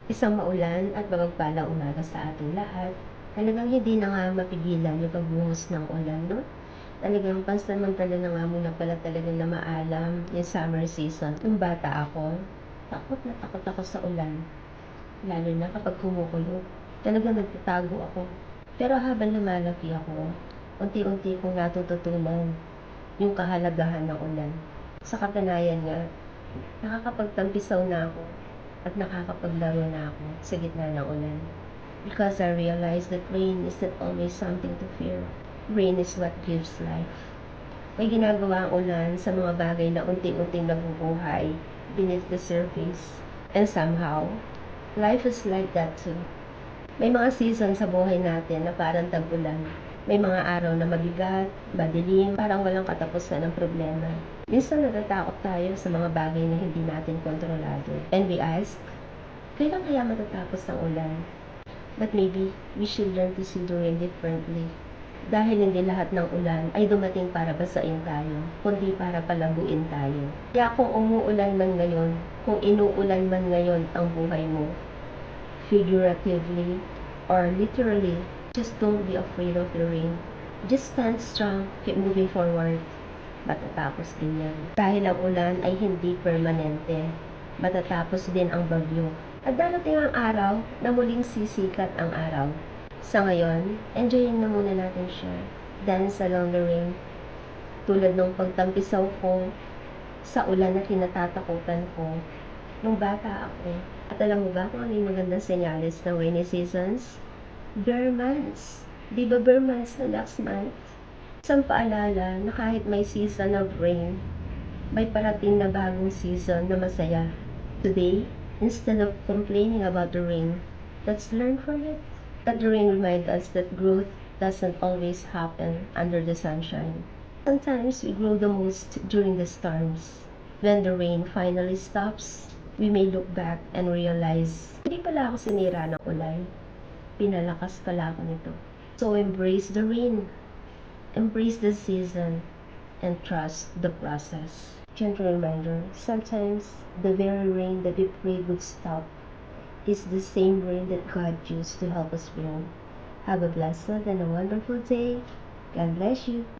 Isang maulan at mapagpalang umaga sa ating lahat. Talagang hindi na nga mapigilan yung pagbuhos ng ulan, no? Talagang pansamantala na nga muna pala talaga na maalam yung summer season. Nung bata ako, takot ako sa ulan. Lalo na kapag kumukulog. Talagang nagtatago ako. Pero habang lumalaki ako, unti-unti kong natututunan yung kahalagahan ng ulan. Sa katunayan nga, nakakapagtampisaw na ako at nakakapaglaro na ako sa gitna ng ulan. Because I realized that rain is not always something to fear. Rain is what gives life. May ginagawa ang ulan sa mga bagay na unti-unting nabubuhay beneath the surface. And somehow, life is like that too. May mga season sa buhay natin na parang tag-ulan. May mga araw na mabigat, madilim, parang walang katapusan ng problema. Minsan natatakot tayo sa mga bagay na hindi natin kontrolado. And we ask, kailan kaya matatapos ang ulan? But maybe we should learn to see the rain differently. Dahil hindi lahat ng ulan ay dumating para basain tayo, kundi para palaguin tayo. Kaya kung umuulan man ngayon, kung inuulan man ngayon ang buhay mo, figuratively or literally, just don't be afraid of the rain. Just stand strong, keep moving forward. Matatapos din yan. Dahil ang ulan ay hindi permanente, matatapos din ang bagyo. At darating ang araw na muling sisikat ang araw. Sa ngayon, enjoyin na muna natin siya. Dance along the rain. Tulad ng pagtampisaw ko sa ulan na kinatatakutan ko nung bata ako. At alam mo ba kung ano yung magandang senyales ng rainy seasons? Bare months. Di ba bare months na last month? Isang paalala na kahit may season of rain, may parating na bagong season na masaya. Today, instead of complaining about the rain, let's learn from it. Let the rain remind us that growth doesn't always happen under the sunshine. Sometimes we grow the most during the storms. When the rain finally stops, we may look back and realize, hindi pala ako sinira ng ulan. Pinalakas pala ako nito. So embrace the rain. Embrace the season and trust the process. Gentle reminder, sometimes the very rain that we prayed would stop is the same rain that God used to help us grow. Have a blessed and a wonderful day. God bless you.